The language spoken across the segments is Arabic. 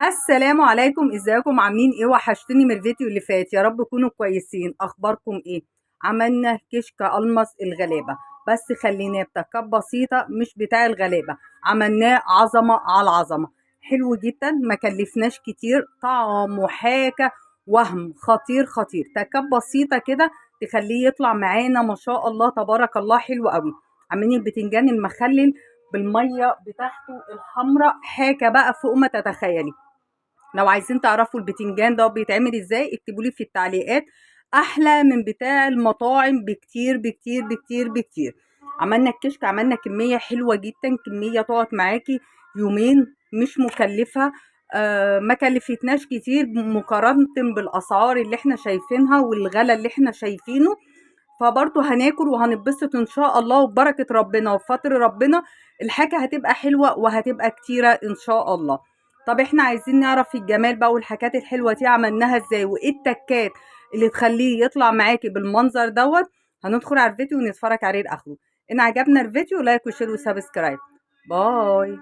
السلام عليكم، ازيكم عاملين ايه؟ وحشتني من الفيديو اللي فات. يا رب تكونوا كويسين. اخباركم ايه؟ عملنا كشك المص الغلابه، بس خليناه بتكات بسيطه مش بتاع الغلابه. عملناه عظمه على عظمه، حلو جدا، ما كلفناش كتير، طعمه حاجه وهم خطير خطير. تكات بسيطه كده تخليه يطلع معانا ما شاء الله تبارك الله حلو قوي. عاملين البتنجان المخلل بالميه بتاعته الحمراء، حاجه بقى فوق ما تتخيلي. لو عايزين تعرفوا البتنجان ده بيتعمل ازاي اكتبوا لي في التعليقات. احلى من بتاع المطاعم بكتير بكتير بكتير بكتير. عملنا الكشك، عملنا كمية حلوة جدا، كمية تقعد معاكي يومين، مش مكلفة. ما كلفتناش كتير مقارنة بالاسعار اللي احنا شايفينها والغلا اللي احنا شايفينه. فبرضه هناكل وهنتبسط ان شاء الله، وببركة ربنا وبفضل ربنا الحاجة هتبقى حلوة وهتبقى كتيرة ان شاء الله. طب احنا عايزين نعرف الجمال بقى والحاجات الحلوة دي عملناها ازاي، وايه التكات اللي تخليه يطلع معاكي بالمنظر دوت. هندخل على الفيديو ونتفرج عليه لاخره. ان عجبنا الفيديو لايك وشير وسبسكرايب. باي.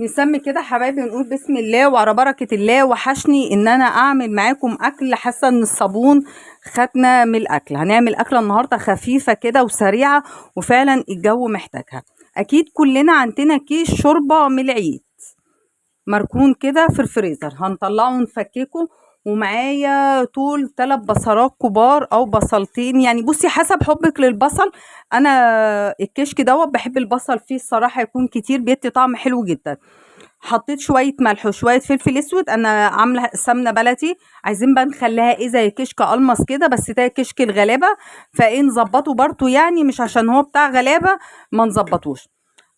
نسمي كده حبايبي ونقول بسم الله وعلى بركة الله. وحشني ان انا اعمل معاكم اكل، حاسة ان الصابون خدنا من الاكل. هنعمل اكلة النهاردة خفيفة كده وسريعة، وفعلا الجو محتاجها. اكيد كلنا عندنا كيس شوربة من العيد مركون كده في الفريزر، هنطلعه ونفككه. ومعايا طول 3 بصلات كبار او بصلتين، يعني بصي حسب حبك للبصل. انا الكشك دوت بحب البصل فيه الصراحة يكون كتير، بيدي طعم حلو جدا. حطيت شوية ملح وشوية فلفل اسود، انا عاملة سمنة بلدي. عايزين بقى نخليها ايه زي كشك قلمص كده، بس ده كشك الغلابة. فايه نظبطه برضو، يعني مش عشان هو بتاع غلابة ما نظبطوش.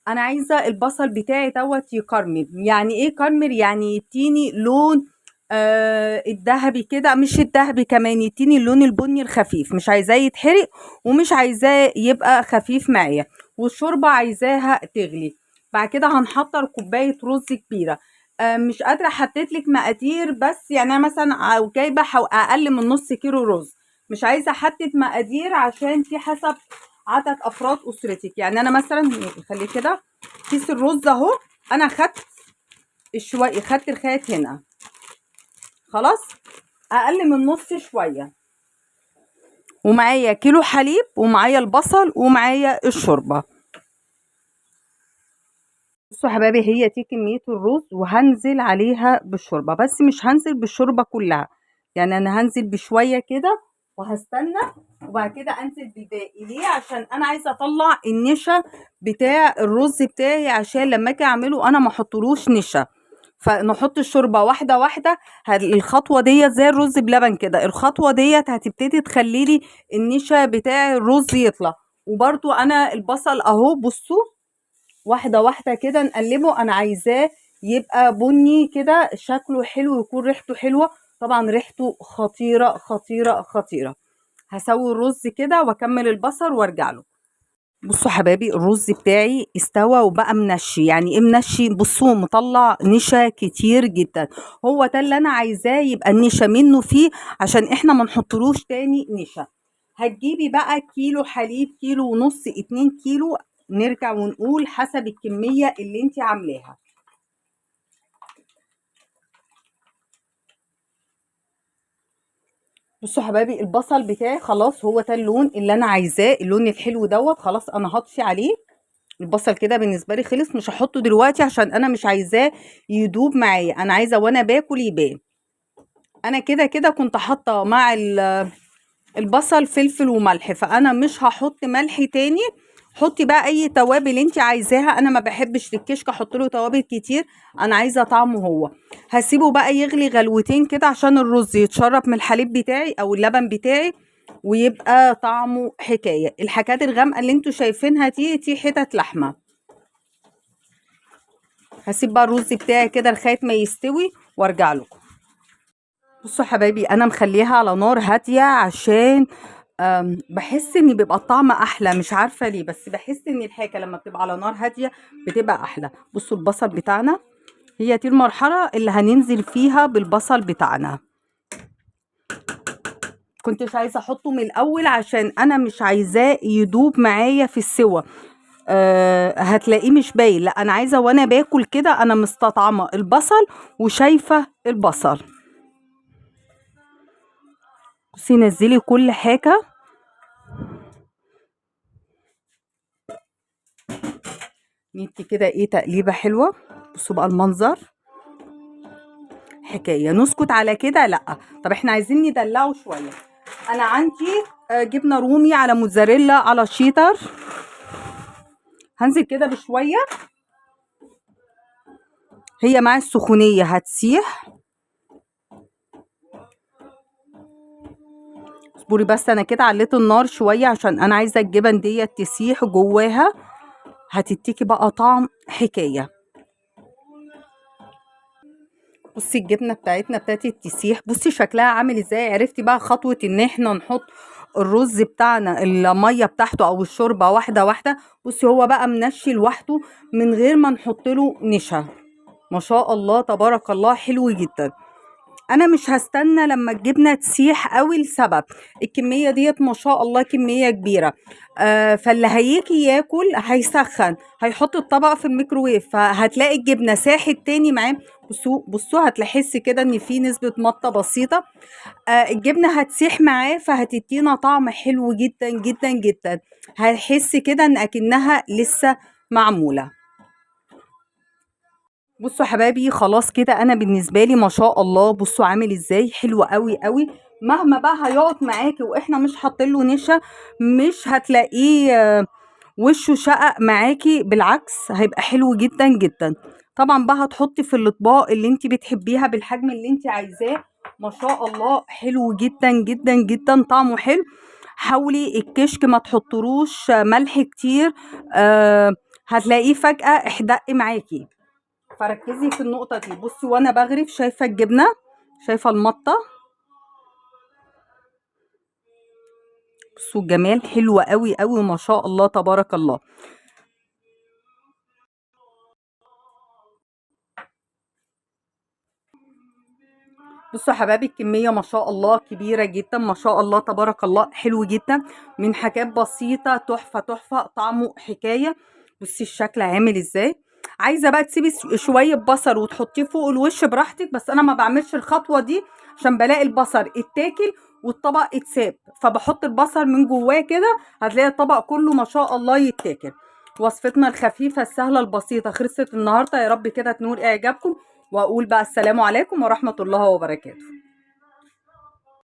انا عايزه البصل بتاعي دوت يكرمل. يعني ايه كرمل؟ يعني يديني لون الذهبي كده، مش الذهبي كمان، يديني اللون البني الخفيف. مش عايزاه يتحرق ومش عايزاه يبقى خفيف معايا. والشوربه عايزاها تغلي. بعد كده هنحضر كوبايه رز كبيره. مش قادره احدد لك مقادير، بس يعني انا مثلا جايبه اقل من نص كيلو رز. مش عايزه احدد مقادير عشان في حسب عدد افراد اسرتك. يعني انا مثلا خليه كده، كيس الرز اهو. انا خدت الخيط هنا خلاص، اقل من نص شويه. ومعايا كيلو حليب، ومعايا البصل، ومعايا الشوربه. بصوا يا حبايبي، هي دي كميه الرز، وهنزل عليها بالشوربه، بس مش هنزل بالشوربه كلها. يعني انا هنزل بشويه كده وهستنى، وبعد كده انزل بالباقي. ليه؟ عشان انا عايزه اطلع النشا بتاع الرز بتاعي، عشان لما اجي اعمله انا ما احطلوش نشا. فنحط الشوربه واحده واحده. الخطوه ديت زي الرز بلبن كده، الخطوه ديت هتبتدي تخلي لي النشا بتاع الرز يطلع. وبرده انا البصل اهو بصوا، واحده واحده كده نقلبه. انا عايزاه يبقى بني كده، شكله حلو، يكون ريحته حلوه. طبعا ريحته خطيره خطيره خطيره. هسوي الرز كده واكمل البصل وارجع له. بصوا حبايبي، الرز بتاعي استوى وبقى منشي. يعني ايه منشي؟ بصوا مطلع نشا كتير جدا. هو ده اللي انا عايزاه، يبقى النشا منه فيه، عشان احنا ما نحطلوش تاني نشا. هتجيبي بقى كيلو حليب، كيلو ونص، 2 كيلو. نرجع ونقول حسب الكمية اللي انت عاملاها. بصوا حبايبي، البصل بتاعي خلاص هو ده اللون اللي انا عايزاه، اللون الحلو دوت. خلاص انا هطفي عليه. البصل كده بالنسبه لي خلص، مش هحطه دلوقتي عشان انا مش عايزاه يدوب معايا، انا عايزه وانا باكل يبان. انا كده كده كنت حاطه مع البصل فلفل وملح، فانا مش هحط ملح تاني. حطي بقى اي توابل انت عايزاها. انا ما بحبش الكشك احط له توابل كتير، انا عايزه طعمه هو. هسيبه بقى يغلي غلوتين كده عشان الرز يتشرب من الحليب بتاعي او اللبن بتاعي، ويبقى طعمه حكايه. الحاجات الغامقه اللي انتوا شايفينها دي حتت لحمه. هسيب بقى الرز بتاعي كده لغايه ما يستوي وارجع لكم. بصوا يا حبايبي، انا مخليها على نار هاديه عشان بحس ان بيبقى الطعم احلى. مش عارفه ليه، بس بحس ان الحاجه لما بتبقى على نار هاديه بتبقى احلى. بصوا البصل بتاعنا، هي دي المرحله اللي هننزل فيها بالبصل بتاعنا. كنتش عايزه احطه من الاول عشان انا مش عايزاه يدوب معايا في السوا. هتلاقيه مش باين. لا انا عايزه وانا باكل كده انا مستطعمه البصل وشايفه البصل. بصي نزلي كل حاجه. ندي كده ايه تقليبه حلوه. بصوا بقى المنظر حكايه. نسكت على كده؟ لا. طب احنا عايزين ندلعه شويه. انا عندي جبنه رومي على موتزاريلا على شيدر. هنزل كده بشويه، هي مع السخونيه هتسيح. اصبري بس، انا كده عليت النار شويه عشان انا عايزه الجبن ديت تسيح جواها، هتديكي بقى طعم حكايه. بصي الجبنه بتاعتنا ابتدت تسيح. بصي شكلها عامل ازاي. عرفتي بقى خطوه ان احنا نحط الرز بتاعنا الميه بتاعته او الشوربه واحده واحده. بصي هو بقى منشي لوحده من غير ما نحط له نشا. ما شاء الله تبارك الله حلو جدا. انا مش هستنى لما الجبنه تسيح قوي لسبب الكميه ديت ما شاء الله كميه كبيره. فاللي هيجي ياكل هيسخن، هيحط الطبق في الميكروويف، فهتلاقي الجبنه ساحت تاني معاه. بصوا بصوا هتحسي كده ان في نسبه مطه بسيطه. الجبنه هتسيح معاه فهتدينا طعم حلو جدا جدا جدا. هتحسي كده ان اكنها لسه معموله. بصوا يا حبايبي خلاص كده انا بالنسبه لي ما شاء الله. بصوا عامل ازاي حلو قوي قوي. مهما بقى هيقعد معاكي واحنا مش حاطين له نشا مش هتلاقيه وشه شقق معاكي، بالعكس هيبقى حلو جدا جدا. طبعا بقى هتحطي في الاطباق اللي انت بتحبيها بالحجم اللي انت عايزاه. ما شاء الله حلو جدا جدا جدا طعمه حلو. حاولي الكشك ما تحطروش ملح كتير، هتلاقيه فجأة احدق معاكي. فركزي في النقطة دي. بصي وانا بغرف شايفة الجبنة، شايفة المطة. بصوا الجمال حلوة قوي قوي ما شاء الله تبارك الله. بصوا يا حبايبي الكمية ما شاء الله كبيرة جدا ما شاء الله تبارك الله حلو جدا. من حاجات بسيطة تحفة تحفة طعمه حكاية. بصي الشكل عامل ازاي. عايزة بقى تسيبي شوية بصل وتحطيه فوق الوش براحتك، بس انا ما بعملش الخطوة دي عشان بلاقي البصل اتاكل والطبق اتساب، فبحط البصل من جواه كده هتلاقي الطبق كله ما شاء الله يتاكل. وصفتنا الخفيفة السهلة البسيطة خلصت النهاردة. يا رب كده تنور اعجابكم، واقول بقى السلام عليكم ورحمة الله وبركاته.